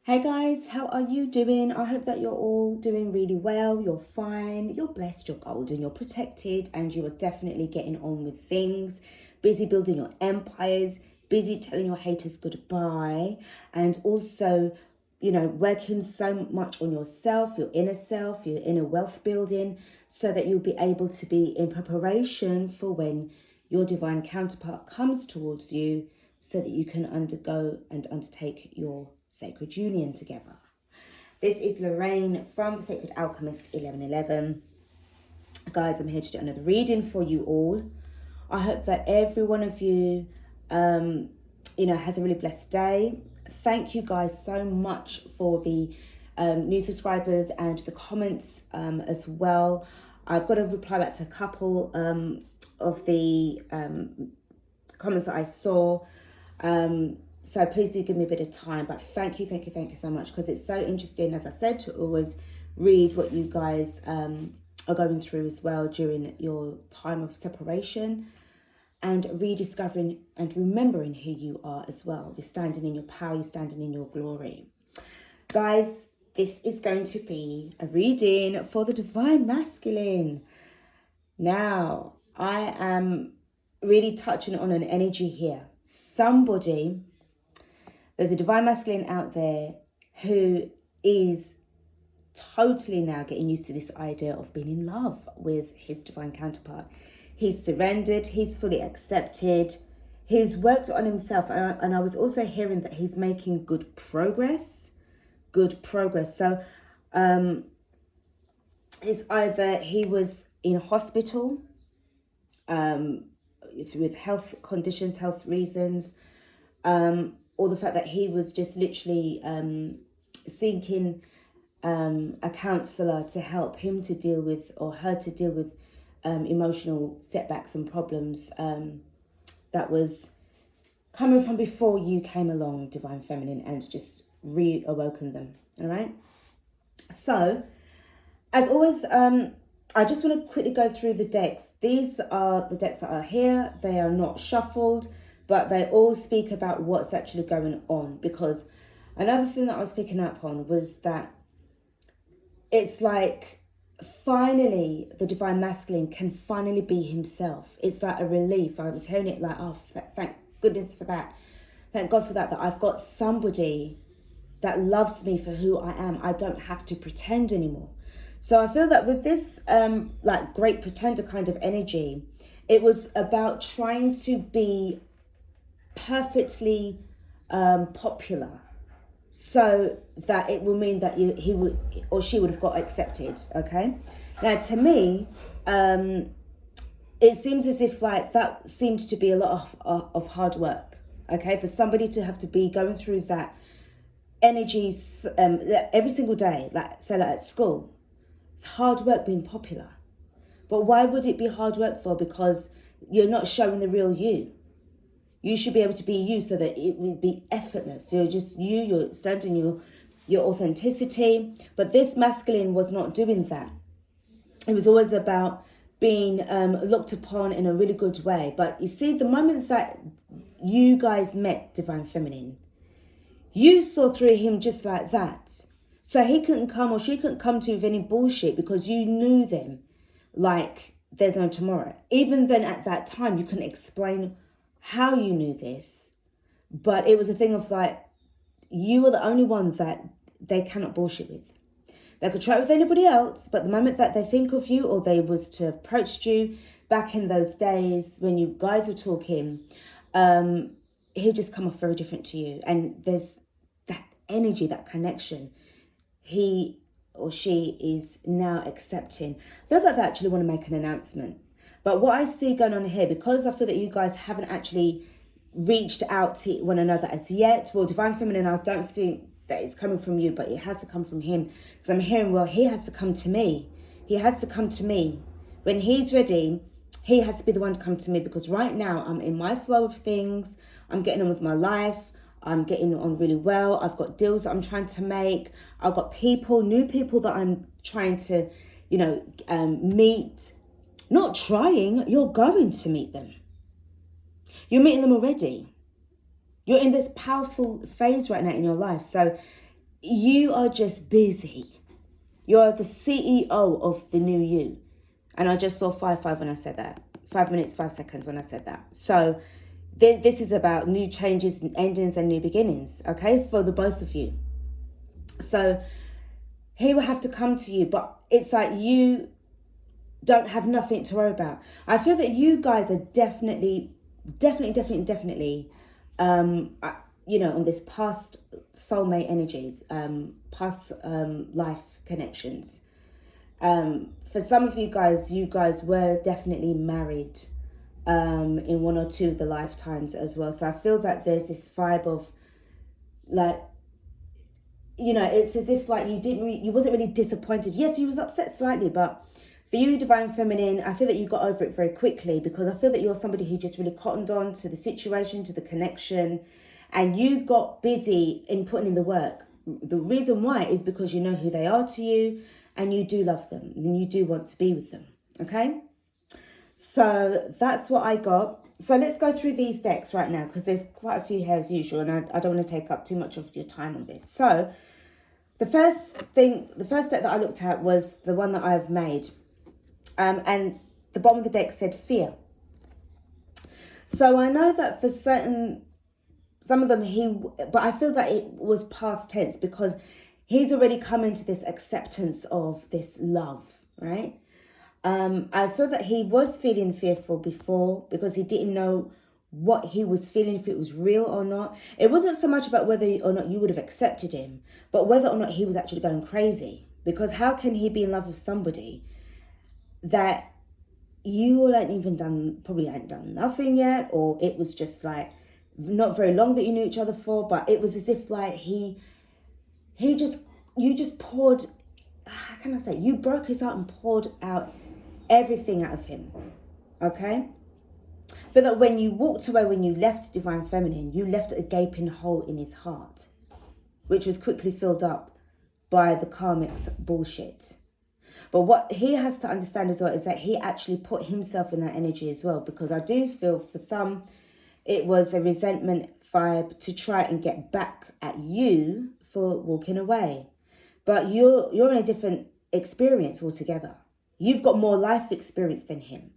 Hey guys, how are you doing? I hope that you're all doing really well. You're fine, you're blessed, you're golden, you're protected, and you are definitely getting on with things. Busy building your empires, busy telling your haters goodbye, and also, working so much on yourself, your inner wealth building, so that you'll be able to be in preparation for when your divine counterpart comes towards you so that you can undergo and undertake your sacred union together. This is Lorraine from the Sacred Alchemist 1111. Guys, I'm here to do another reading for you all. I hope that every one of you, has a really blessed day. Thank you guys so much for the new subscribers and the comments as well. I've got to reply back to a couple of the comments that I saw. So please do give me a bit of time, but thank you so much, because it's so interesting, as I said, to always read what you guys are going through as well during your time of separation, and rediscovering and remembering who you are as well. You're standing in your power, you're standing in your glory. Guys, this is going to be a reading for the Divine Masculine. Now, I am really touching on an energy here. There's a Divine Masculine out there who is totally now getting used to this idea of being in love with his divine counterpart. He's surrendered, he's fully accepted, he's worked on himself, and I was also hearing that he's making good progress. So it's either he was in hospital with health conditions, health reasons, or the fact that he was just literally seeking a counsellor to help him to deal with, or her to deal with, emotional setbacks and problems that was coming from before you came along, Divine Feminine, and just reawoken them. All right. So, as always, I just want to quickly go through the decks. These are the decks that are here. They are not shuffled, but they all speak about what's actually going on. Because another thing that I was picking up on was that it's like finally the Divine Masculine can finally be himself. It's like a relief. I was hearing it like, oh, thank goodness for that. Thank God for that I've got somebody that loves me for who I am. I don't have to pretend anymore. So I feel that with this like great pretender kind of energy, it was about trying to be perfectly popular, so that it will mean that he would or she would have got accepted. Okay, now to me, it seems as if like that seems to be a lot of hard work. Okay, for somebody to have to be going through that energies every single day, like say like at school, it's hard work being popular. But why would it be hard work for? Because you're not showing the real you. You should be able to be you so that it would be effortless. You're just you, you're standing your authenticity. But this masculine was not doing that. It was always about being looked upon in a really good way. But you see, the moment that you guys met, Divine Feminine, you saw through him just like that. So he couldn't come, or she couldn't come to you with any bullshit, because you knew them like there's no tomorrow. Even then at that time, you couldn't explain how you knew this, but it was a thing of like, you were the only one that they cannot bullshit with. They could try it with anybody else, but the moment that they think of you, or they was to have approached you back in those days when you guys were talking, he'll just come off very different to you. And there's that energy, that connection. He or she is now accepting. I feel that they actually want to make an announcement. But what I see going on here, because I feel that you guys haven't actually reached out to one another as yet. Well, Divine Feminine, I don't think that it's coming from you, but it has to come from him. Because I'm hearing, well, he has to come to me. He has to come to me. When he's ready, he has to be the one to come to me. Because right now, I'm in my flow of things. I'm getting on with my life. I'm getting on really well. I've got deals that I'm trying to make. I've got new people that I'm trying to, meet. Not trying, you're going to meet them. You're meeting them already. You're in this powerful phase right now in your life. So you are just busy. You're the CEO of the new you. And I just saw 5 when I said that. 5 minutes, 5 seconds when I said that. So this is about new changes, endings, and new beginnings, okay, for the both of you. So he will have to come to you, but it's like you don't have nothing to worry about. I feel that you guys are definitely, on this past soulmate energies, past life connections. For some of you guys were definitely married in one or two of the lifetimes as well. So I feel that there's this vibe of like, it's as if like you wasn't really disappointed. Yes, you was upset slightly, but for you, Divine Feminine, I feel that you got over it very quickly, because I feel that you're somebody who just really cottoned on to the situation, to the connection, and you got busy in putting in the work. The reason why is because you know who they are to you, and you do love them, and you do want to be with them, okay? So that's what I got. So let's go through these decks right now, because there's quite a few here as usual, and I don't want to take up too much of your time on this. So the first deck that I looked at was the one that I've made. And the bottom of the deck said fear. So I know that for some of them, but I feel that it was past tense, because he's already come into this acceptance of this love, right? I feel that he was feeling fearful before, because he didn't know what he was feeling, if it was real or not. It wasn't so much about whether or not you would have accepted him, but whether or not he was actually going crazy. Because how can he be in love with somebody that you all probably ain't done nothing yet, or it was just like not very long that you knew each other for, but it was as if like you just poured, how can I say, you broke his heart and poured out everything out of him, okay? But that when you walked away, when you left Divine Feminine, you left a gaping hole in his heart, which was quickly filled up by the karmic's bullshit. But what he has to understand as well is that he actually put himself in that energy as well, because I do feel for some, it was a resentment vibe to try and get back at you for walking away. But you're in a different experience altogether. You've got more life experience than him,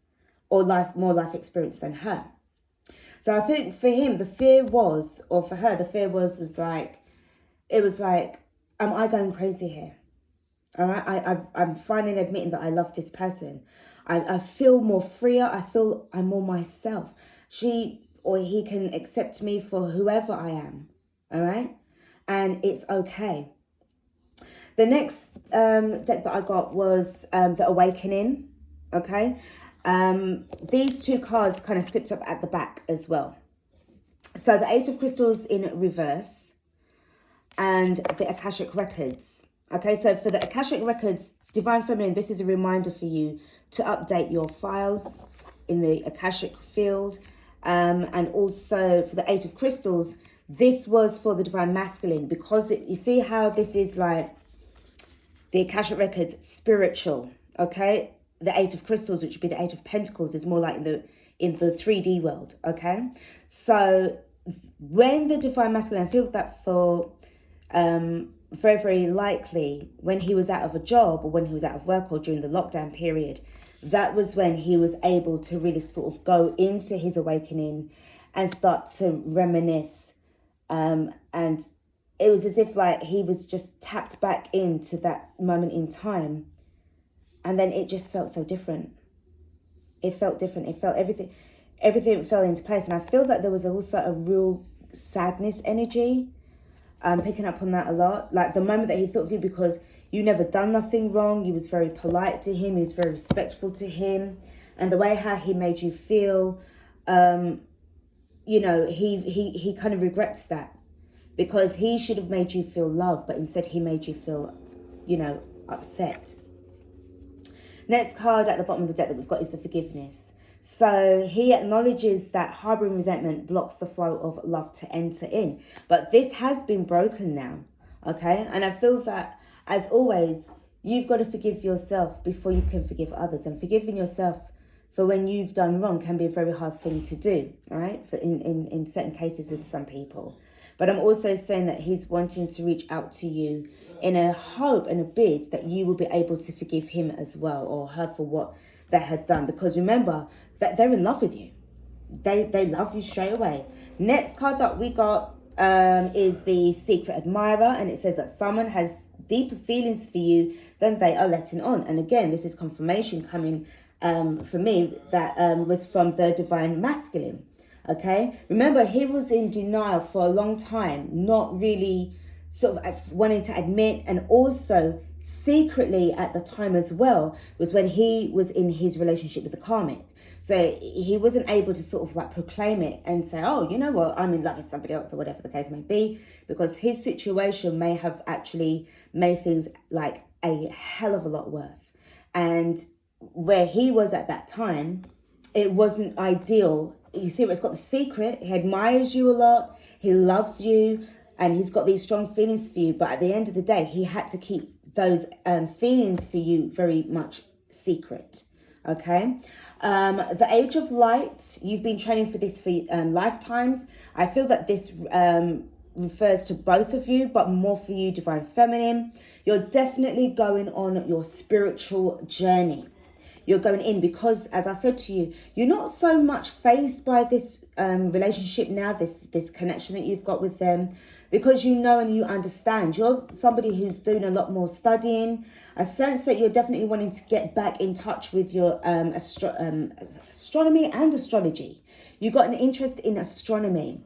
or more life experience than her. So I think for him, the fear was, or for her, the fear was like, it was like, am I going crazy here? All right, I'm finally admitting that I love this person. I feel more freer. I feel I'm more myself. She or he can accept me for whoever I am. All right, and it's okay. The next deck that I got was the Awakening. Okay, these two cards kind of slipped up at the back as well. So the Eight of Crystals in reverse and the Akashic Records. Okay, so for the Akashic Records, Divine Feminine, this is a reminder for you to update your files in the Akashic field. And also for the Eight of Crystals, this was for the Divine Masculine, because you see how this is like the Akashic Records spiritual, okay? The Eight of Crystals, which would be the Eight of Pentacles, is more like in the 3D world, okay? So when the Divine Masculine, I feel that for very, very likely when he was out of a job, or when he was out of work, or during the lockdown period, that was when he was able to really sort of go into his awakening and start to reminisce. And it was as if like he was just tapped back into that moment in time. And then it just felt so different. It felt different. It felt everything fell into place. And I feel that there was also a real sadness energy. Picking up on that a lot. Like the moment that he thought of you, because you never done nothing wrong. You was very polite to him. You was very respectful to him. And the way how he made you feel, he kind of regrets that. Because he should have made you feel loved, but instead he made you feel, upset. Next card at the bottom of the deck that we've got is the Forgiveness. So he acknowledges that harboring resentment blocks the flow of love to enter in. But this has been broken now, okay? And I feel that, as always, you've got to forgive yourself before you can forgive others. And forgiving yourself for when you've done wrong can be a very hard thing to do, all right? In certain cases with some people. But I'm also saying that he's wanting to reach out to you in a hope and a bid that you will be able to forgive him as well, or her, for what they had done. Because remember that they're in love with you. They love you straight away. Next card that we got is the Secret Admirer, and it says that someone has deeper feelings for you than they are letting on. And again, this is confirmation coming for me that was from the Divine Masculine. Okay, remember, he was in denial for a long time, not really sort of wanting to admit, and also secretly at the time as well was when he was in his relationship with the karmic. So he wasn't able to sort of like proclaim it and say, oh, you know what, I'm in love with somebody else, or whatever the case may be, because his situation may have actually made things like a hell of a lot worse. And where he was at that time, it wasn't ideal. You see, it's got the secret. He admires you a lot. He loves you, and he's got these strong feelings for you. But at the end of the day, he had to keep those feelings for you very much secret. Okay. The Age of Light, you've been training for this for lifetimes. I feel that this refers to both of you, but more for you, Divine Feminine. You're definitely going on your spiritual journey. You're going in because, as I said to you, you're not so much fazed by this relationship now, this connection that you've got with them, because you know and you understand. You're somebody who's doing a lot more studying. I sense that you're definitely wanting to get back in touch with your astronomy and astrology. You've got an interest in astronomy,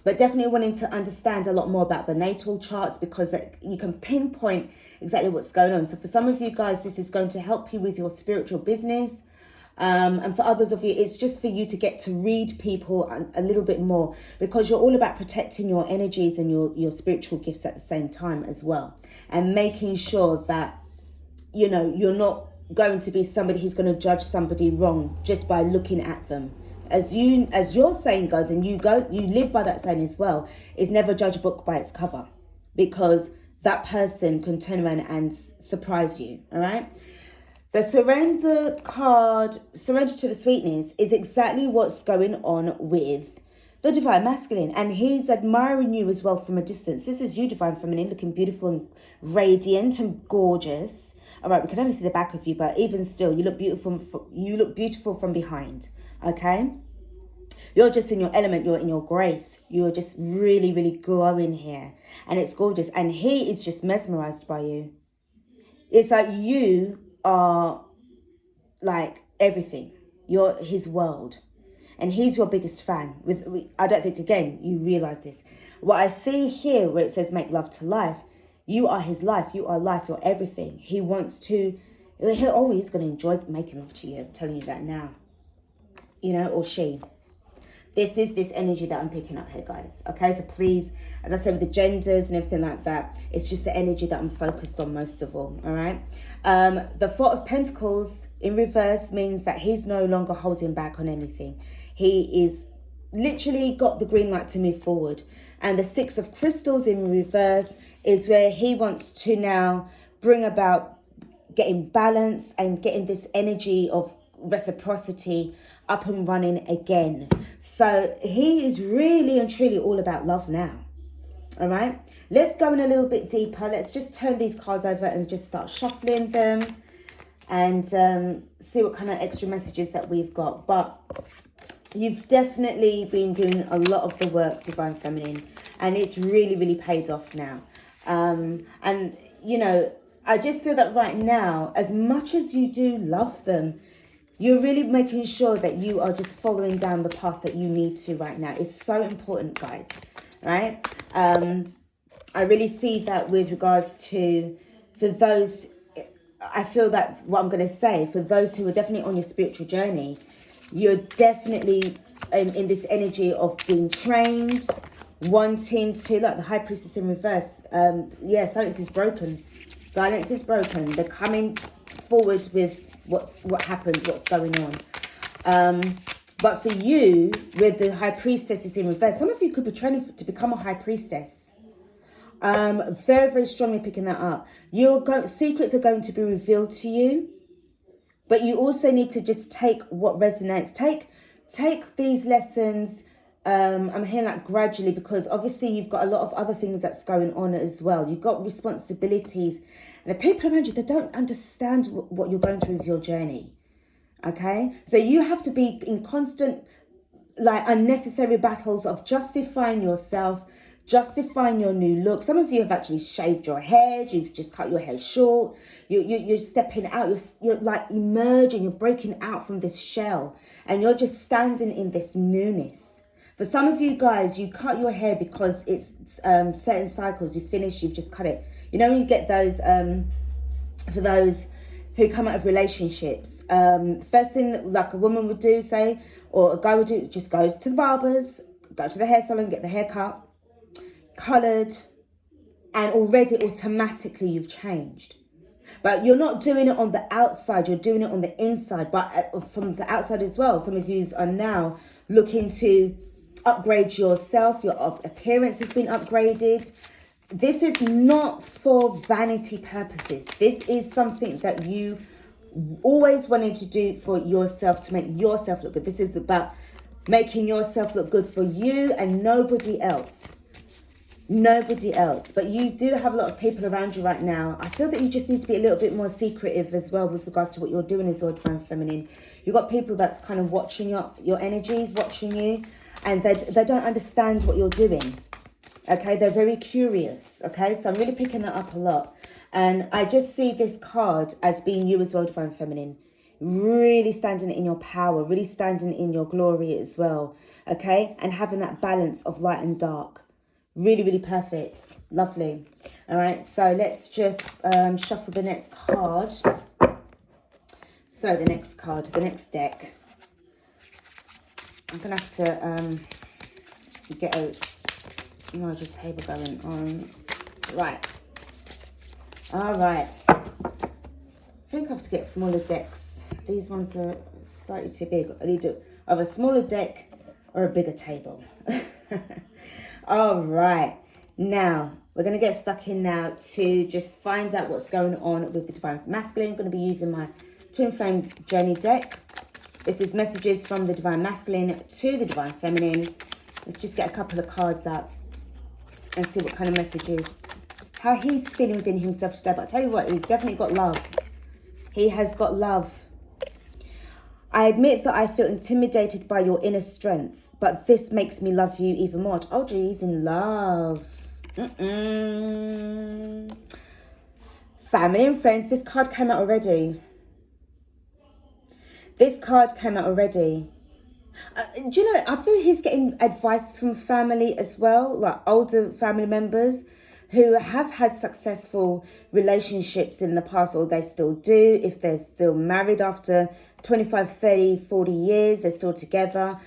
but definitely wanting to understand a lot more about the natal charts, because you can pinpoint exactly what's going on. So for some of you guys, this is going to help you with your spiritual business. And for others of you, it's just for you to get to read people a little bit more, because you're all about protecting your energies and your spiritual gifts at the same time as well. And making sure that, you know, you're not going to be somebody who's going to judge somebody wrong just by looking at them. As your saying goes, and you live by that saying as well, is never judge a book by its cover, because that person can turn around and surprise you. All right. The Surrender card, Surrender to the Sweetness, is exactly what's going on with the Divine Masculine. And he's admiring you as well from a distance. This is you, Divine Feminine, looking beautiful and radiant and gorgeous. All right, we can only see the back of you, but even still, you look beautiful. You look beautiful from behind. Okay. You're just in your element. You're in your grace. You're just really, really glowing here. And it's gorgeous. And he is just mesmerized by you. It's like you are like everything. You're his world. And he's your biggest fan. I don't think, again, you realize this. What I see here where it says make love to life, you are his life. You are life. You're everything. He wants to, he's going to enjoy making love to you. I'm telling you that now. You know, or she. This is this energy that I'm picking up here, guys. Okay, so please, as I said, with the genders and everything like that, it's just the energy that I'm focused on most of all. All right. The Four of Pentacles in reverse means that he's no longer holding back on anything. He is literally got the green light to move forward. And the Six of Crystals in reverse is where he wants to now bring about getting balance and getting this energy of reciprocity up and running again. So he is really and truly all about love now. All right, let's go in a little bit deeper. Let's just turn these cards over and just start shuffling them and see what kind of extra messages that we've got. But you've definitely been doing a lot of the work, Divine Feminine, and it's really, really paid off now. And, you know, I just feel that right now, as much as you do love them, you're really making sure that you are just following down the path that you need to right now. It's so important, guys, right? I really see that with regards to, for those, I feel that what I'm going to say, for those who are definitely on your spiritual journey, you're definitely in this energy of being trained, wanting to, like the High Priestess in reverse. Yeah, silence is broken. Silence is broken. They're coming forward with what happened, what's going on. But for you, with the High Priestess is in reverse, some of you could be training to become a High Priestess. Very, very strongly picking that up. Secrets are going to be revealed to you, but you also need to just take what resonates. Take these lessons I'm hearing like gradually, because obviously you've got a lot of other things that's going on as well. You've got responsibilities, and the people around you, they don't understand what you're going through with your journey. Okay, so you have to be in constant, like, unnecessary battles of justifying yourself, justifying your new look. Some of you have actually shaved your hair. You've just cut your hair short. You're stepping out. You're like emerging. You're breaking out from this shell, and you're just standing in this newness. For some of you guys, you cut your hair because it's certain cycles. You finish. You've just cut it. You know, when you get those for those who come out of relationships, first thing that like a woman would do, say, or a guy would do, just go to the barbers, go to the hair salon, get the hair cut, coloured, and already automatically you've changed. But you're not doing it on the outside, you're doing it on the inside, but from the outside as well. Some of you are now looking to upgrade yourself, your appearance has been upgraded. This is not for vanity purposes. This is something that you always wanted to do for yourself, to make yourself look good. This is about making yourself look good for you and nobody else. Nobody else. But you do have a lot of people around you right now. I feel that you just need to be a little bit more secretive as well with regards to what you're doing as well, Divine Feminine. You've got people that's kind of watching your energies, watching you, and they don't understand what you're doing. Okay, they're very curious. Okay, so I'm really picking that up a lot. And I just see this card as being you as well, Divine Feminine. Really standing in your power, really standing in your glory as well. Okay, and having that balance of light and dark. Really, really perfect. Lovely. All right, so let's just shuffle the next card. So the next deck. I'm going to have to get a larger table going on. Right. All right. I think I have to get smaller decks. These ones are slightly too big. I need to have a smaller deck or a bigger table. All right. Now, we're going to get stuck in now to just find out what's going on with the Divine Masculine. I'm going to be using my Twin Flame Journey deck. This is messages from the Divine Masculine to the Divine Feminine. Let's just get a couple of cards out and see what kind of messages, how he's feeling within himself today. But I'll tell you what, he's definitely got love. He has got love. I admit that I feel intimidated by your inner strength, but this makes me love you even more. Oh, gee, he's in love. Family and friends, this card came out already. This card came out already. Do you know, I feel he's getting advice from family as well, like older family members who have had successful relationships in the past, or they still do. If they're still married after 25, 30, 40 years, they're still together.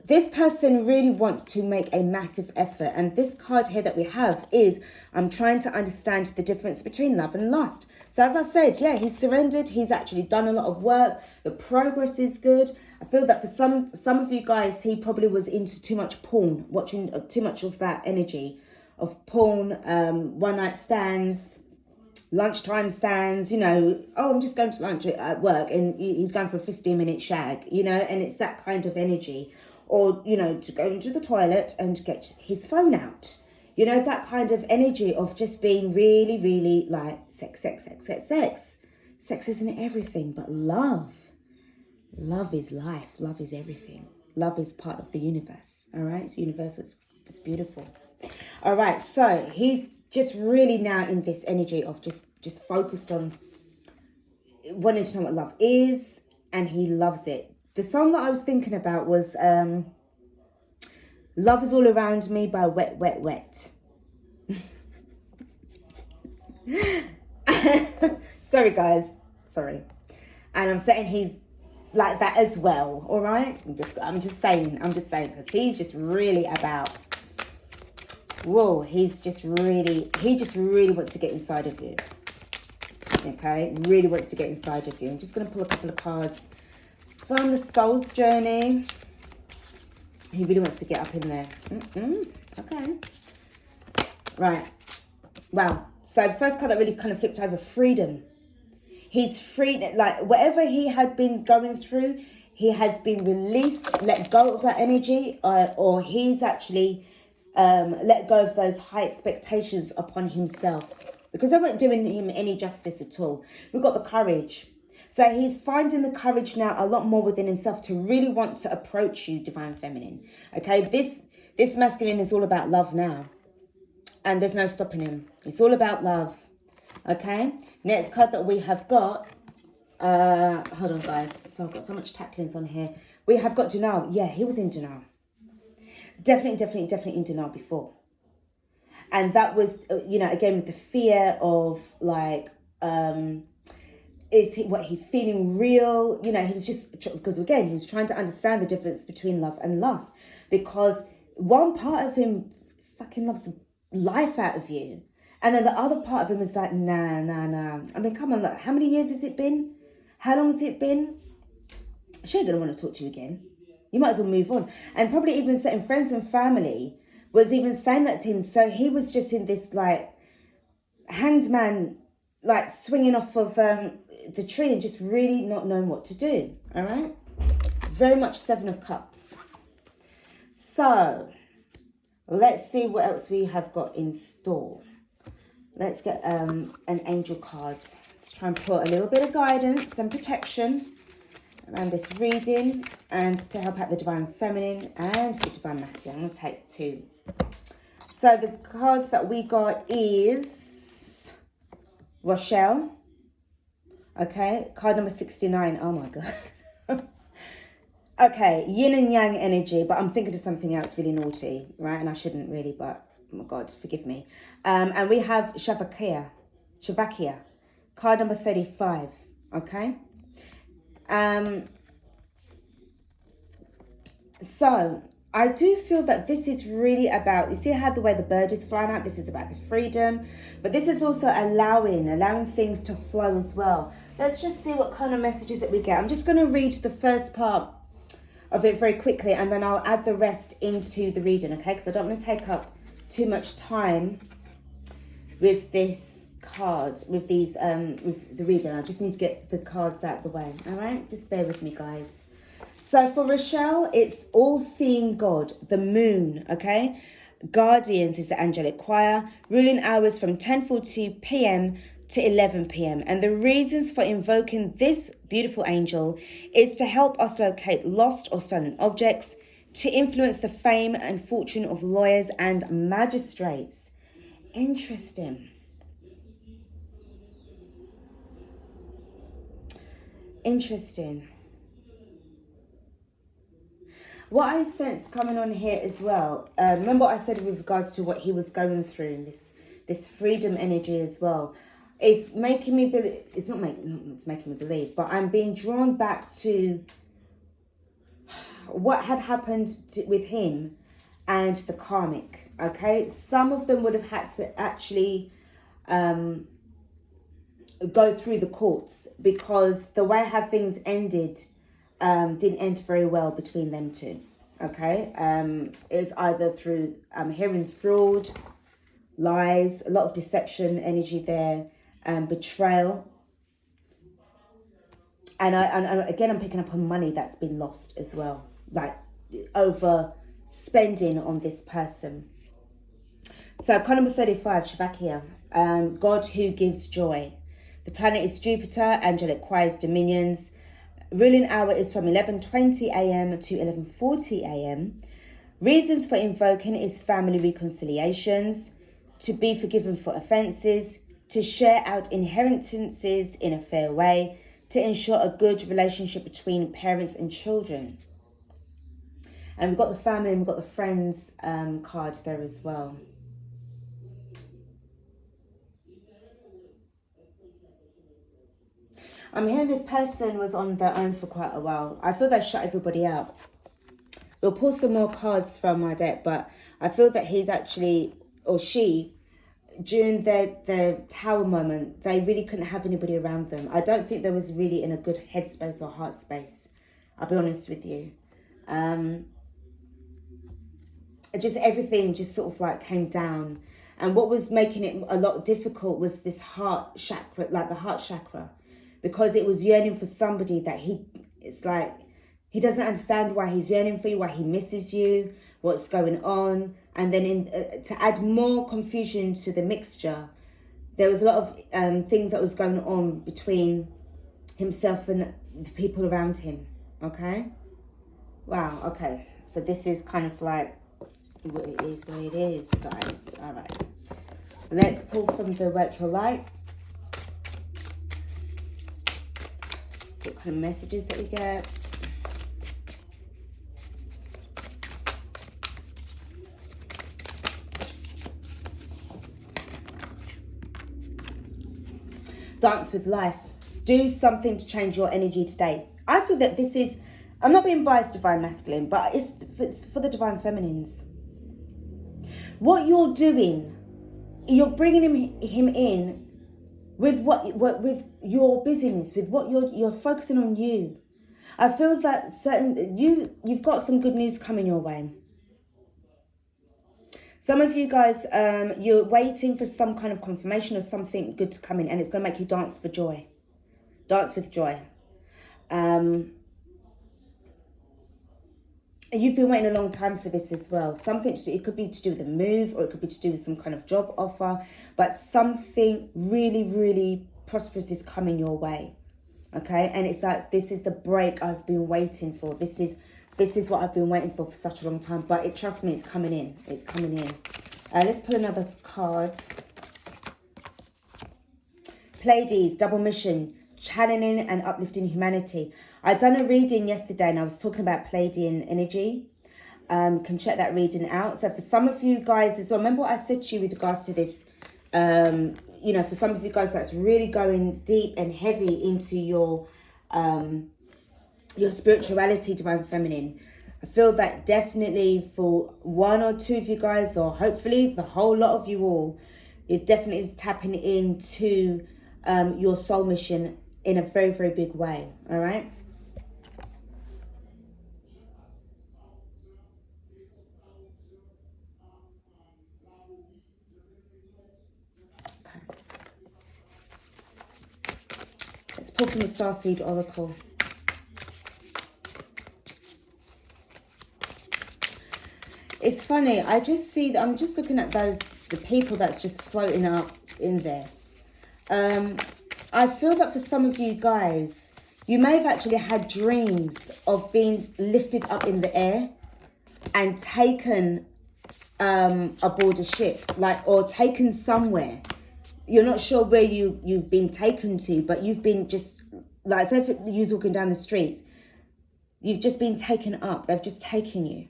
This person really wants to make a massive effort. And this card here that we have is, I'm trying to understand the difference between love and lust. So as I said, yeah, he's surrendered. He's actually done a lot of work. The progress is good. I feel that for some of you guys, he probably was into too much porn, watching too much of that energy of porn, one night stands, lunchtime stands, you know, oh, I'm just going to lunch at work, and he's going for a 15-minute shag, you know, and it's that kind of energy. Or, you know, to go into the toilet and get his phone out. You know, that kind of energy of just being really, really like sex. Sex isn't everything, but love. Love is life. Love is everything. Love is part of the universe. All right? It's universal. It's beautiful. All right. So he's just really now in this energy of just focused on wanting to know what love is, and he loves it. The song that I was thinking about was Love Is All Around Me by Wet, Wet, Wet. Sorry, guys. Sorry. And I'm saying he's like that as well, all right? I'm just saying, because he's just really about, whoa, he just really wants to get inside of you. Okay? Really wants to get inside of you. I'm just going to pull a couple of cards from the Soul's Journey. He really wants to get up in there. Okay. Right. Wow. So the first card that really kind of flipped over, freedom. He's free. Like whatever he had been going through, he has been released, let go of that energy, or he's actually let go of those high expectations upon himself, because they weren't doing him any justice at all. We've got the courage. So he's finding the courage now a lot more within himself to really want to approach you, Divine Feminine. Okay, this masculine is all about love now. And there's no stopping him. It's all about love. Okay, next card that we have got, hold on guys, so I've got so much tacklings on here. We have got denial. Yeah, he was in denial. Definitely in denial before. And that was, again, with the fear of like, is he feeling real? He was just, because again, he was trying to understand the difference between love and lust, because one part of him fucking loves the life out of you, and then the other part of him is like, nah. I mean, come on, look, how many years has it been? How long has it been? She ain't gonna want to talk to you again. You might as well move on. And probably even certain friends and family was even saying that to him. So he was just in this like hanged man, like swinging off of the tree and just really not knowing what to do. All right. Very much Seven of Cups. So let's see what else we have got in store. Let's get an angel card. Let's try and put a little bit of guidance and protection around this reading, and to help out the Divine Feminine and the Divine Masculine. I'm going to take two. So the cards that we got is Rochelle. Okay, card number 69. Oh my God. Okay, yin and yang energy, but I'm thinking of something else really naughty, right? And I shouldn't really, but oh my God, forgive me. And we have Chavakiah, card number 35. Okay. So I do feel that this is really about, you see how the way the bird is flying out, this is about the freedom, but this is also allowing things to flow as well. Let's just see what kind of messages that we get. I'm just going to read the first part of it very quickly, and then I'll add the rest into the reading, okay? Because I don't want to take up too much time with this card, with the reading. I just need to get the cards out of the way, all right? Just bear with me, guys. So for Rochelle, it's all-seeing God, the moon, okay? Guardians is the angelic choir, ruling hours from 10:40 p.m. to 11 p.m. And the reasons for invoking this beautiful angel is to help us locate lost or stolen objects, to influence the fame and fortune of lawyers and magistrates. Interesting. What I sense coming on here as well, remember what I said with regards to what he was going through in this freedom energy as well, is making me believe, it's making me believe, but I'm being drawn back to what had happened with him and the karmic, okay? Some of them would have had to actually go through the courts, because the way how things ended didn't end very well between them two, okay? It's either through hearing fraud, lies, a lot of deception energy there, betrayal, and again I'm picking up on money that's been lost as well, like over spending on this person. So card number 35, Chavakiah, God who gives joy. The planet is Jupiter, angelic choir's dominions. Ruling hour is from 11:20 a.m. to 11:40 a.m. Reasons for invoking is family reconciliations, to be forgiven for offences, to share out inheritances in a fair way, to ensure a good relationship between parents and children. And we've got the family and we've got the friends card there as well. I'm hearing this person was on their own for quite a while. I feel they shut everybody out. We'll pull some more cards from my deck, but I feel that he's actually, or she, during their tower moment, they really couldn't have anybody around them. I don't think they was really in a good headspace or heart space. I'll be honest with you. Just everything just sort of like came down. And what was making it a lot difficult was this heart chakra, like the heart chakra. Because it was yearning for somebody that he He doesn't understand why he's yearning for you, why he misses you, what's going on. And then to add more confusion to the mixture, there was a lot of things that was going on between himself and the people around him. Okay? Wow, okay. So this is kind of like what it is, guys. All right. Let's pull from the Work Your Light. See what kind of messages that we get. Dance with life. Do something to change your energy today. I feel that this is, I'm not being biased Divine Masculine, but it's for the Divine Feminines. What you're doing, you're bringing him in with what with your busyness, with what you're focusing on you. I feel that you've got some good news coming your way. Some of you guys, you're waiting for some kind of confirmation or something good to come in, and it's going to make you dance for joy. Dance with joy. You've been waiting a long time for this as well. Something it could be to do with a move, or it could be to do with some kind of job offer, but something really, really prosperous is coming your way. Okay, and it's like, this is the break I've been waiting for. This is what I've been waiting for such a long time. But trust me, it's coming in. It's coming in. Let's pull another card. Pleiades, double mission, channeling and uplifting humanity. I done a reading yesterday and I was talking about Pleiadian energy. Can check that reading out. So for some of you guys as well, remember what I said to you with regards to this, you know, for some of you guys that's really going deep and heavy into your spirituality, Divine Feminine. I feel that definitely for one or two of you guys, or hopefully the whole lot of you all, you're definitely tapping into your soul mission in a very, very big way. All right. Okay. Let's pull from the Starseed Oracle. It's funny, I just see, I'm just looking at the people that's just floating up in there. I feel that for some of you guys, you may have actually had dreams of being lifted up in the air and taken aboard a ship, like, or taken somewhere. You're not sure where you've been taken to, but you've been just, like, say if you're walking down the streets, you've just been taken up. They've just taken you.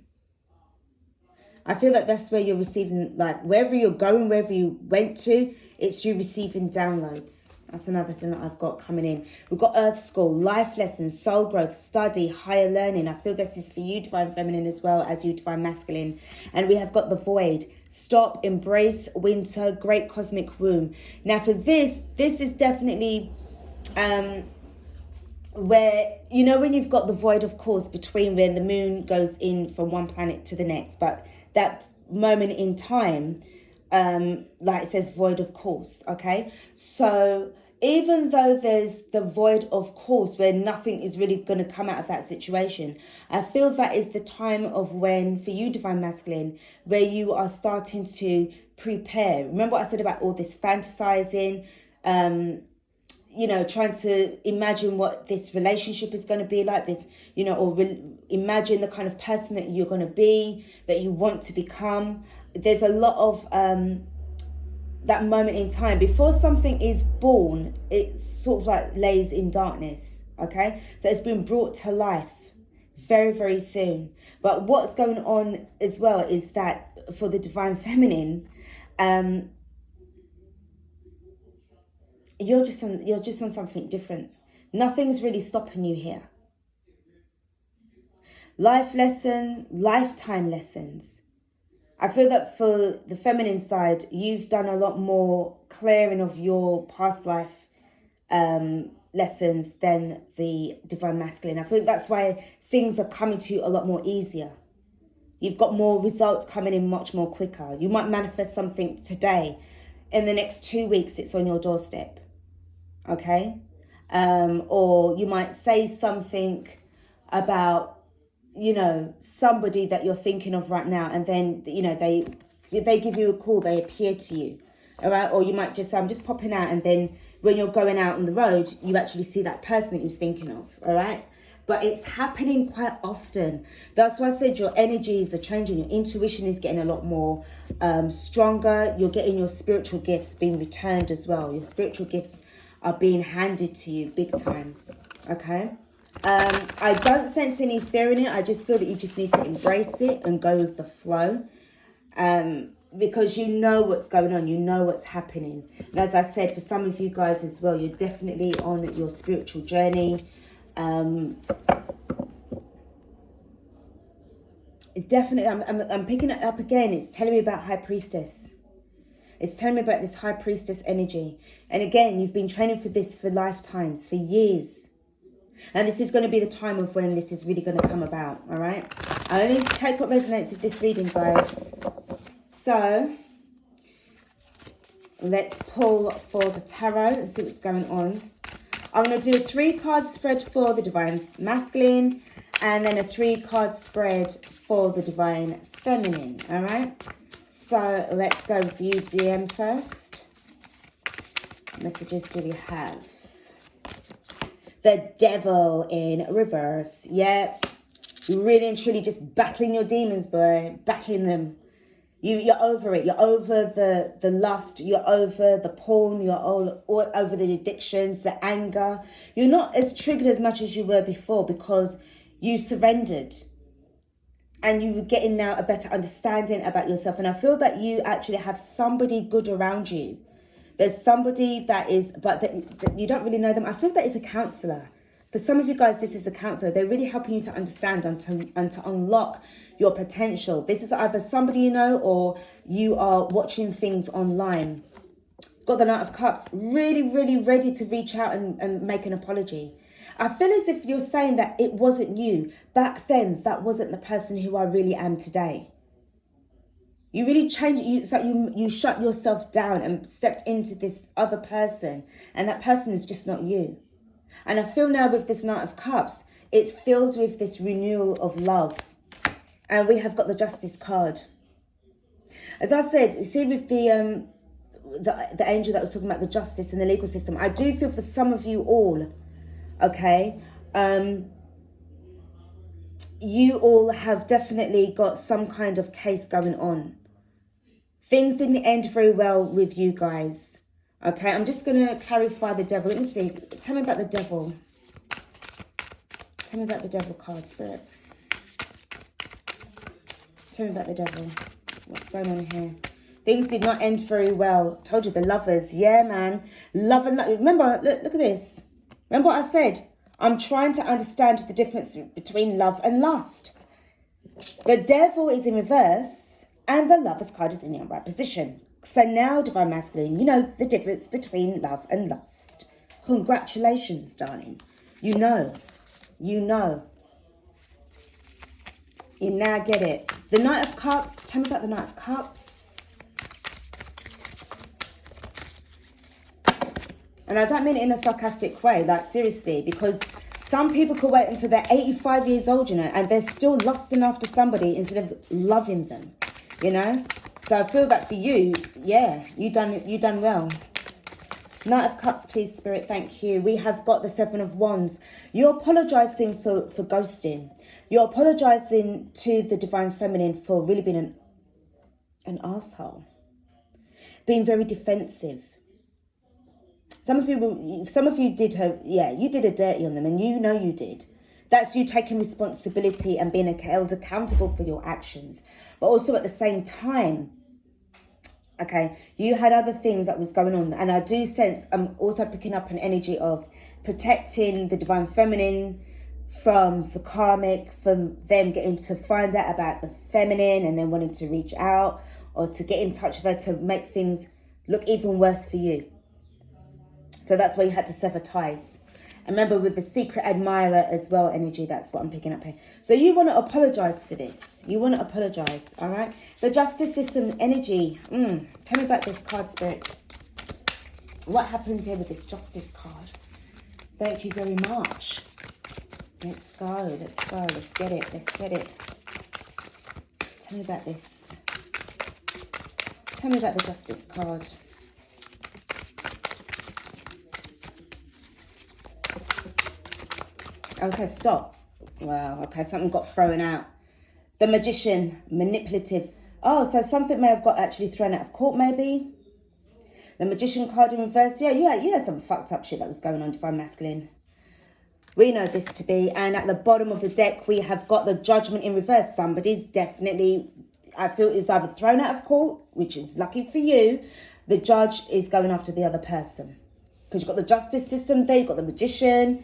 I feel that that's where you're receiving, like, wherever you're going, wherever you went to, it's you receiving downloads. That's another thing that I've got coming in. We've got Earth School, life lessons, soul growth, study, higher learning. I feel this is for you, Divine Feminine, as well as you, Divine Masculine. And we have got the Void. Stop, embrace, winter, great cosmic womb. Now for this is definitely where, you know, when you've got the void, of course, between where the moon goes in from one planet to the next, but that moment in time, like it says, void of course. Okay, so even though there's the void of course where nothing is really going to come out of that situation, I feel that is the time of when, for you, Divine Masculine, where you are starting to prepare. Remember what I said about all this fantasizing, you know, trying to imagine what this relationship is going to be like, this, you know, or imagine the kind of person that you're going to be, that you want to become. There's a lot of that moment in time before something is born. It sort of like lays in darkness. Okay, so it's been brought to life very, very soon. But what's going on as well is that for the Divine Feminine, you're just on something different. Nothing's really stopping you here. Life lesson, lifetime lessons. I feel that for the feminine side, you've done a lot more clearing of your past life lessons than the Divine Masculine. I feel that's why things are coming to you a lot more easier. You've got more results coming in much more quicker. You might manifest something today. In the next 2 weeks, it's on your doorstep. Okay? Or you might say something about you know, somebody that you're thinking of right now, and then, you know, they give you a call, they appear to you, all right? Or you might just say, I'm just popping out, and then when you're going out on the road, you actually see that person that you was thinking of, all right? But it's happening quite often. That's why I said your energies are changing. Your intuition is getting a lot more stronger. You're getting your spiritual gifts being returned as well. Your spiritual gifts are being handed to you big time, okay? I don't sense any fear in it. I just feel that you just need to embrace it and go with the flow. Because you know what's going on, you know what's happening. And as I said, for some of you guys as well, you're definitely on your spiritual journey. Definitely, I'm picking it up again. It's telling me about High Priestess. It's telling me about this High Priestess energy. And again, you've been training for this for lifetimes, for years. And this is going to be the time of when this is really going to come about, all right? I only take what resonates with this reading, guys. So, let's pull for the tarot and see what's going on. I'm going to do a 3-card spread for the Divine Masculine, and then a 3-card spread for the Divine Feminine, all right? So, let's go view DM first. What messages do we have? The Devil in reverse. Yep. Really and truly just battling your demons, boy. Battling them. You're over it. You're over the lust. You're over the porn. You're all over the addictions, the anger. You're not as triggered as much as you were before because you surrendered. And you're getting now a better understanding about yourself. And I feel that you actually have somebody good around you. There's somebody that is, but that you don't really know them. I feel that it's a counselor. For some of you guys, this is a counselor. They're really helping you to understand and to unlock your potential. This is either somebody you know or you are watching things online. Got the Knight of Cups, really, really ready to reach out and make an apology. I feel as if you're saying that it wasn't you. Back then, that wasn't the person who I really am today. You really changed. It's like you shut yourself down and stepped into this other person. And that person is just not you. And I feel now with this Knight of Cups, it's filled with this renewal of love. And we have got the Justice card. As I said, you see with the angel that was talking about the justice and the legal system, I do feel for some of you all, okay, you all have definitely got some kind of case going on. Things didn't end very well with you guys. Okay, I'm just going to clarify the Devil. Let me see. Tell me about the Devil. Tell me about the Devil card, Spirit. Tell me about the Devil. What's going on here? Things did not end very well. Told you, the Lovers. Yeah, man. Love and love. Remember, look at this. Remember what I said? I'm trying to understand the difference between love and lust. The Devil is in reverse and the Lovers card is in the upright position. So now, Divine Masculine, you know the difference between love and lust. Congratulations, darling. You know. You know. You now get it. The Knight of Cups. Tell me about the Knight of Cups. And I don't mean it in a sarcastic way, like seriously, because some people could wait until they're 85 years old, you know, and they're still lusting after somebody instead of loving them, you know. So I feel that for you, yeah, you done well. Knight of Cups, please, Spirit, thank you. We have got the Seven of Wands. You're apologising for ghosting. You're apologising to the Divine Feminine for really being an asshole. Being very defensive. Some of you did her, yeah, you did a dirty on them, and you know you did. That's you taking responsibility and being held accountable for your actions. But also at the same time, okay, you had other things that was going on. And I do sense I'm also picking up an energy of protecting the Divine Feminine from the karmic, from them getting to find out about the feminine and then wanting to reach out or to get in touch with her to make things look even worse for you. So that's why you had to sever ties. And remember with the secret admirer as well energy, that's what I'm picking up here. So you want to apologise for this. You want to apologise, all right? The justice system energy. Tell me about this card, Spirit. What happened here with this justice card? Thank you very much. Let's go. Let's go. Let's get it. Let's get it. Tell me about this. Tell me about the Justice card. Okay, stop. Wow, okay, something got thrown out. The Magician, manipulative. Oh, so something may have got actually thrown out of court, maybe. The Magician card in reverse. Yeah, some fucked up shit that was going on, Divine Masculine. We know this to be. And at the bottom of the deck, we have got the Judgment in reverse. Somebody's definitely, I feel, is either thrown out of court, which is lucky for you. The judge is going after the other person. Because you've got the justice system there, you've got the Magician.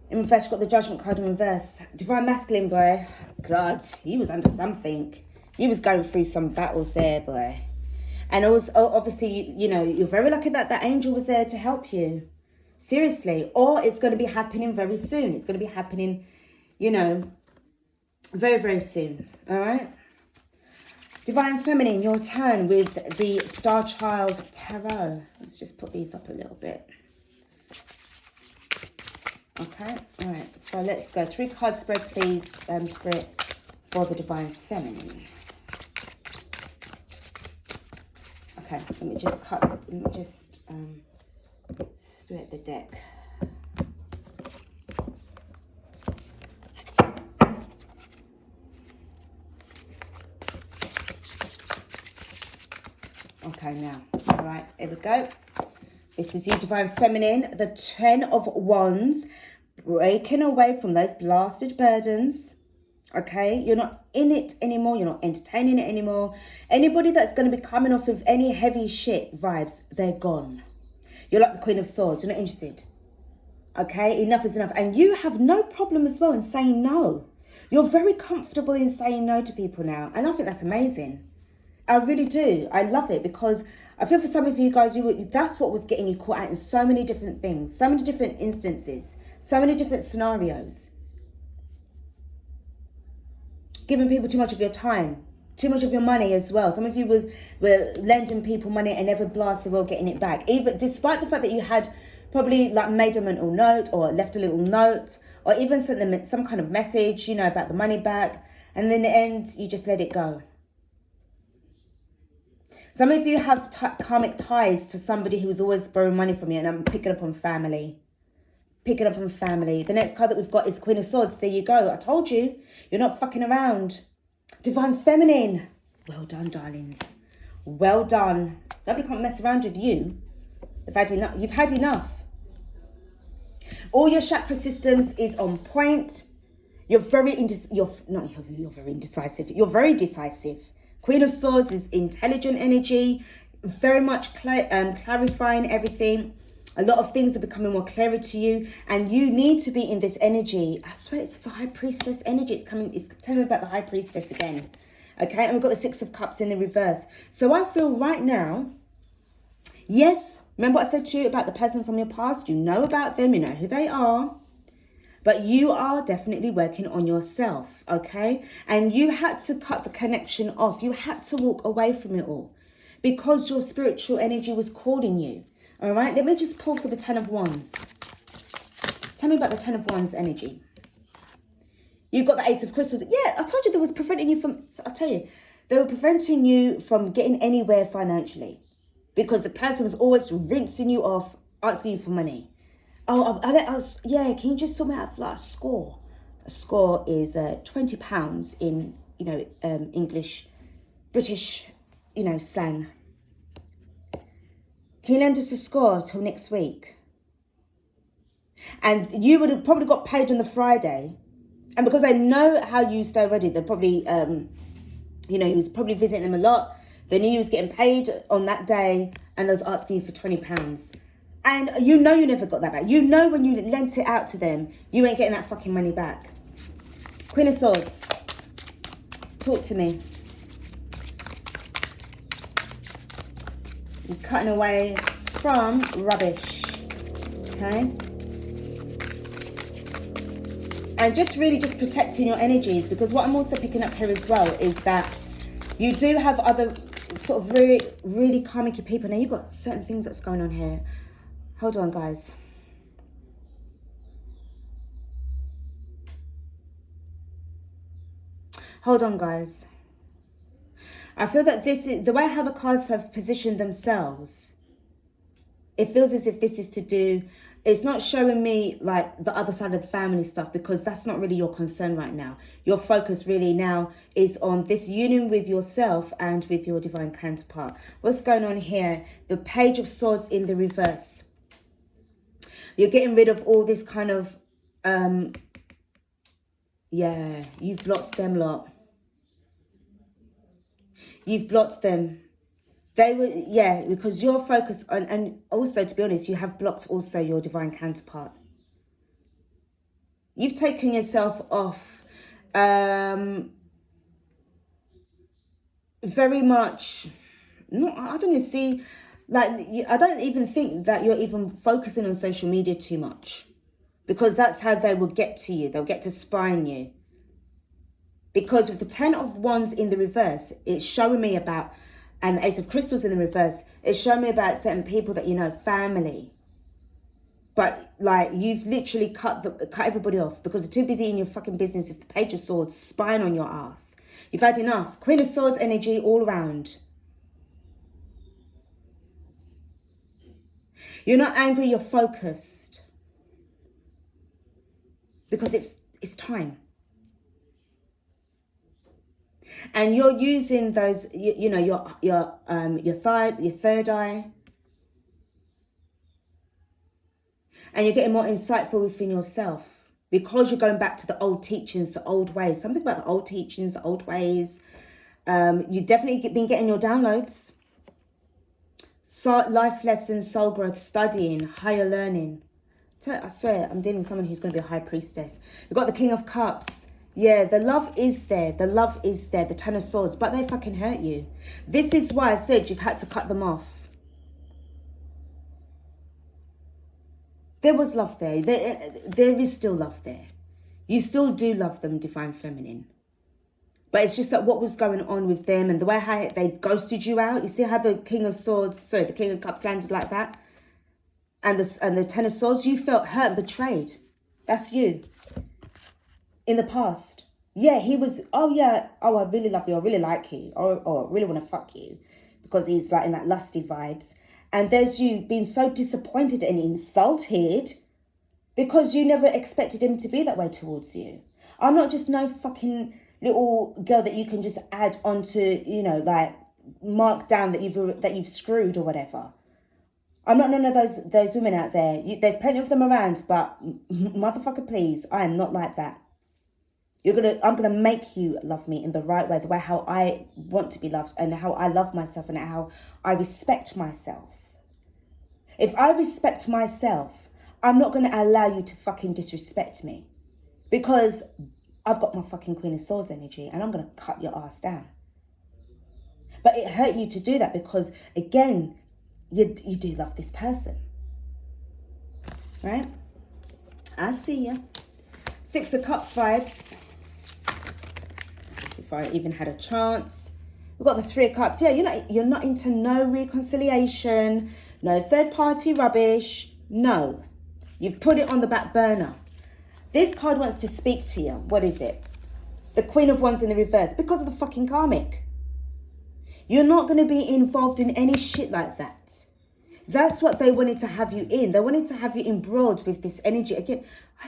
In reverse, you've got the Judgment card in reverse. Divine Masculine, boy. God, he was under something. He was going through some battles there, boy. And also, obviously, you know, you're very lucky that that angel was there to help you. Seriously. Or it's going to be happening very soon. It's going to be happening, you know, very, very soon. All right? Divine Feminine, your turn with the Star Child Tarot. Let's just put these up a little bit. Okay, all right, so let's go. 3 card spread, please, Spirit, for the Divine Feminine. Okay, let me just split the deck. Okay, now, all right, here we go. This is your Divine Feminine, the 10 of Wands. Breaking away from those blasted burdens. Okay, you're not in it anymore. You're not entertaining it anymore. Anybody that's going to be coming off of any heavy shit vibes, they're gone. You're like the Queen of Swords. You're not interested. Okay, enough is enough. And you have no problem as well in saying no. You're very comfortable in saying no to people now. And I think that's amazing. I really do. I love it because I feel for some of you guys, that's what was getting you caught out in so many different things, so many different instances, so many different scenarios. Giving people too much of your time, too much of your money as well. Some of you were lending people money and never blasted well getting it back. Even despite the fact that you had probably like made a mental note or left a little note or even sent them some kind of message, you know, about the money back. And then in the end, you just let it go. Some of you have karmic ties to somebody who's always borrowing money from you, and I'm picking up on family. Picking up on family. The next card that we've got is Queen of Swords. There you go. I told you. You're not fucking around. Divine Feminine. Well done, darlings. Well done. Nobody can't mess around with you. You've had enough. You've had enough. All your chakra systems is on point. You're very indecisive. You're very indecisive. You're very decisive. Queen of Swords is intelligent energy, very much clarifying everything. A lot of things are becoming more clearer to you, and you need to be in this energy. I swear it's for High Priestess energy. It's telling me about the High Priestess again. Okay, and we've got the 6 of Cups in the reverse. So I feel right now, yes, remember what I said to you about the person from your past? You know about them, you know who they are. But you are definitely working on yourself, okay? And you had to cut the connection off. You had to walk away from it all because your spiritual energy was calling you, all right? Let me just pull for the 10 of Wands. Tell me about the 10 of Wands energy. You've got the Ace of Crystals. Yeah, I told you they was preventing you from, I'll tell you, they were preventing you from getting anywhere financially because the person was always rinsing you off, asking you for money. Oh, yeah, can you just sort me out for like a score? A score is £20 in, you know, English, British, you know, slang. Can you lend us a score till next week? And you would have probably got paid on the Friday. And because they know how you stay ready, they probably, you know, he was probably visiting them a lot. They knew he was getting paid on that day and they was asking you for £20. And you know you never got that back. You know when you lent it out to them, you ain't getting that fucking money back. Queen of Swords. Talk to me. You're cutting away from rubbish. Okay? And just really just protecting your energies, because what I'm also picking up here as well is that you do have other sort of really, really karmic people. Now you've got certain things that's going on here. Hold on, guys. Hold on, guys. I feel that this is the way how the cards have positioned themselves. It feels as if this is to do, it's not showing me like the other side of the family stuff, because that's not really your concern right now. Your focus really now is on this union with yourself and with your divine counterpart. What's going on here? The Page of Swords in the reverse. You're getting rid of all this kind of, yeah, you've blocked them lot. You've blocked them. They were, yeah, because you're focused on, and also, to be honest, you have blocked also your divine counterpart. You've taken yourself off very much. No, I don't even see, like, I don't even think that you're even focusing on social media too much, because that's how they will get to you. They'll get to spying you. Because with the 10 of Wands in the reverse, it's showing me about, and the Ace of Crystals in the reverse, it's showing me about certain people that you know, family. But like, you've literally cut everybody off because they're too busy in your fucking business with the Page of Swords spying on your ass. You've had enough. Queen of Swords energy all around. You're not angry, you're focused. Because it's time. And you're using those, you know, your third eye. And you're getting more insightful within yourself, because you're going back to the old teachings, the old ways. Something about the old teachings, the old ways. You've definitely been getting your downloads. So, life lessons, soul growth, studying, higher learning. I swear, I'm dealing with someone who's going to be a high priestess. You've got the King of Cups. Yeah, the love is there. The love is there. The 10 of Swords. But they fucking hurt you. This is why I said you've had to cut them off. There was love there. There is still love there. You still do love them, Divine Feminine. But it's just that what was going on with them and the way how they ghosted you out. You see how the King of Swords, sorry, the King of Cups landed like that? And the 10 of Swords, you felt hurt and betrayed. That's you. In the past. Yeah, he was, oh yeah, oh, I really love you, I really like you, or I really want to fuck you. Because he's like in that lusty vibes. And there's you being so disappointed and insulted because you never expected him to be that way towards you. I'm not just no fucking little girl that you can just add onto, you know, like mark down that you've screwed or whatever. I'm not none of those women out there. There's plenty of them around, but motherfucker, please, I am not like that. I'm gonna make you love me in the right way, the way how I want to be loved and how I love myself and how I respect myself. If I respect myself, I'm not gonna allow you to fucking disrespect me, because I've got my fucking Queen of Swords energy and I'm gonna cut your ass down. But it hurt you to do that because, again, you do love this person, right? I see ya. 6 of Cups vibes. If I even had a chance. We've got the 3 of Cups. Yeah, you're not into no reconciliation, no third party rubbish. No, you've put it on the back burner. This card wants to speak to you. What is it? The Queen of Wands in the reverse, because of the fucking karmic. You're not going to be involved in any shit like that. That's what they wanted to have you in. They wanted to have you embroiled with this energy. Again,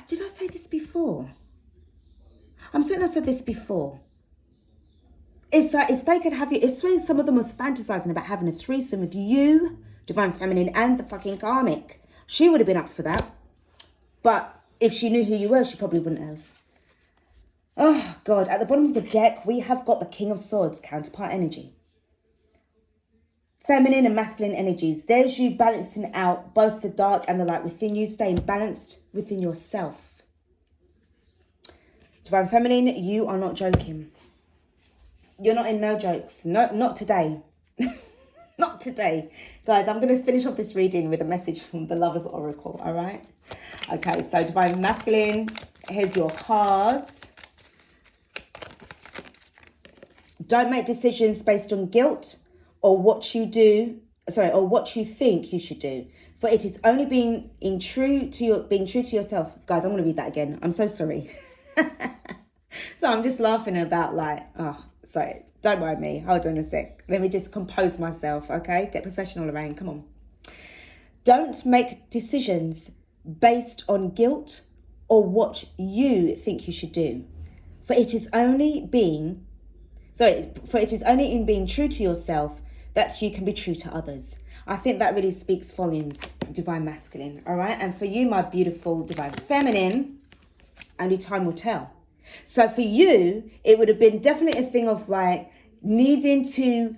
did I say this before? I'm certain I said this before. It's like if they could have you, it's when some of them was fantasizing about having a threesome with you, Divine Feminine, and the fucking karmic. She would have been up for that. But if she knew who you were, she probably wouldn't have. Oh, God. At the bottom of the deck, we have got the King of Swords, counterpart energy. Feminine and masculine energies. There's you balancing out both the dark and the light within you, staying balanced within yourself. Divine Feminine, you are not joking. You're not in no jokes. No, not today. Not today. Guys, I'm going to finish off this reading with a message from the Lover's Oracle, all right? Okay, so Divine Masculine, here's your cards. Don't make decisions based on guilt or what you do, or what you think you should do. For it is only being true to yourself. Guys, I'm going to read that again. I'm so sorry. So I'm just laughing about like, oh, sorry, don't mind me. Hold on a sec. Let me just compose myself, okay? Get professional, Lorraine, come on. Don't make decisions based on guilt or what you think you should do. For it is only in being true to yourself that you can be true to others. I think that really speaks volumes, divine masculine, all right? And for you, my beautiful divine feminine, only time will tell. So for you, it would have been definitely a thing of like needing to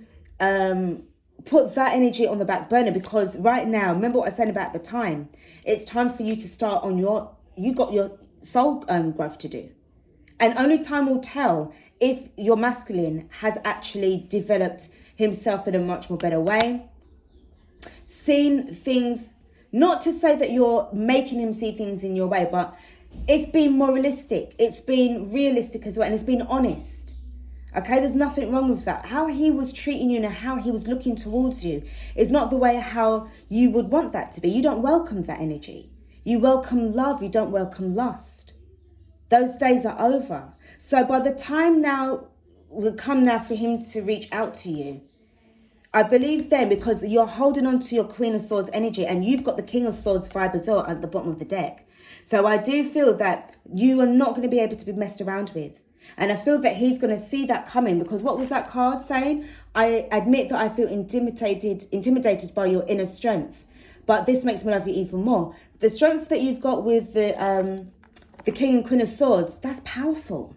put that energy on the back burner, because right now, remember what I said about the time, it's time for you to start on you got your soul growth to do. And only time will tell if your masculine has actually developed himself in a much more better way. Seen things, not to say that you're making him see things in your way, but it's been more realistic. It's been realistic as well. And it's been honest. Okay, there's nothing wrong with that. How he was treating you and how he was looking towards you is not the way how you would want that to be. You don't welcome that energy. You welcome love. You don't welcome lust. Those days are over. So by the time now will come now for him to reach out to you, I believe then, because you're holding on to your Queen of Swords energy and you've got the King of Swords vibe as well at the bottom of the deck. So I do feel that you are not going to be able to be messed around with. And I feel that he's going to see that coming, because what was that card saying? I admit that I feel intimidated by your inner strength, but this makes me love you even more. The strength that you've got with the King and Queen of Swords, that's powerful.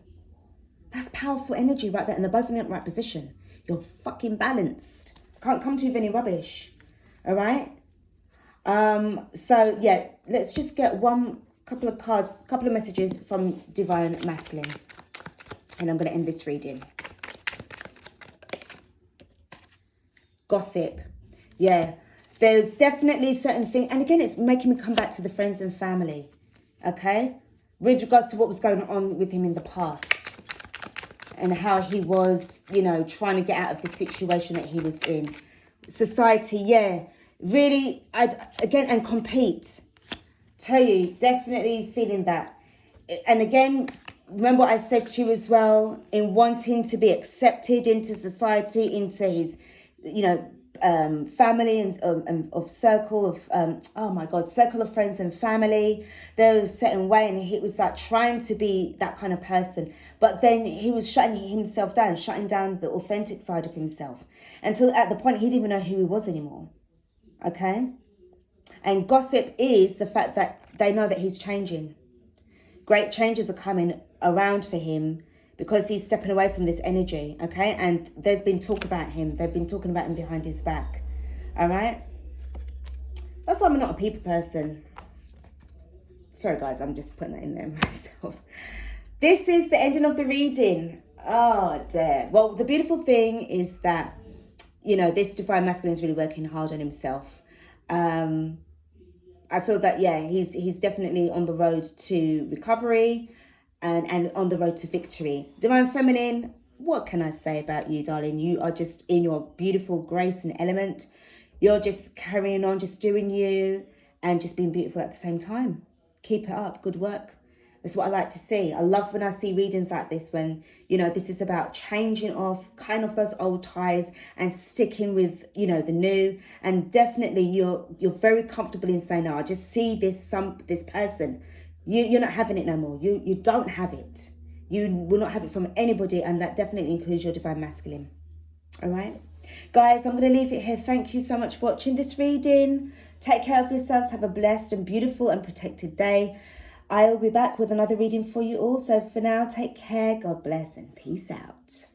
That's powerful energy right there. And they're both in the right position. You're fucking balanced. Can't come to you with any rubbish. All right? So, yeah, let's just get couple of messages from Divine Masculine. And I'm going to end this reading. Gossip. Yeah. There's definitely certain things. And again, it's making me come back to the friends and family. Okay? With regards to what was going on with him in the past. And how he was, trying to get out of the situation that he was in. Society, yeah. Really, and compete. Tell you, definitely feeling that. And again, remember what I said to you as well, in wanting to be accepted into society, into his, family and of circle of, circle of friends and family. There was a certain way, and he was like trying to be that kind of person. But then he was shutting himself down, shutting down the authentic side of himself. Until at the point he didn't even know who he was anymore. Okay? And gossip is the fact that they know that he's changing. Great changes are coming around for him because he's stepping away from this energy, okay? And there's been talk about him. They've been talking about him behind his back, all right? That's why I'm not a people person. Sorry, guys, I'm just putting that in there myself. This is the ending of the reading. Oh, dear. Well, the beautiful thing is that, this Divine Masculine is really working hard on himself. I feel that, yeah, he's definitely on the road to recovery and on the road to victory. Divine Feminine, what can I say about you, darling? You are just in your beautiful grace and element. You're just carrying on, just doing you and just being beautiful at the same time. Keep it up. Good work. That's what I like to see. I love when I see readings like this when, this is about changing off kind of those old ties and sticking with, the new. And definitely you're very comfortable in saying, no, I just see this person. You're not having it no more. You don't have it. You will not have it from anybody. And that definitely includes your Divine Masculine. All right. Guys, I'm going to leave it here. Thank you so much for watching this reading. Take care of yourselves. Have a blessed and beautiful and protected day. I will be back with another reading for you all. So for now, take care. God bless and peace out.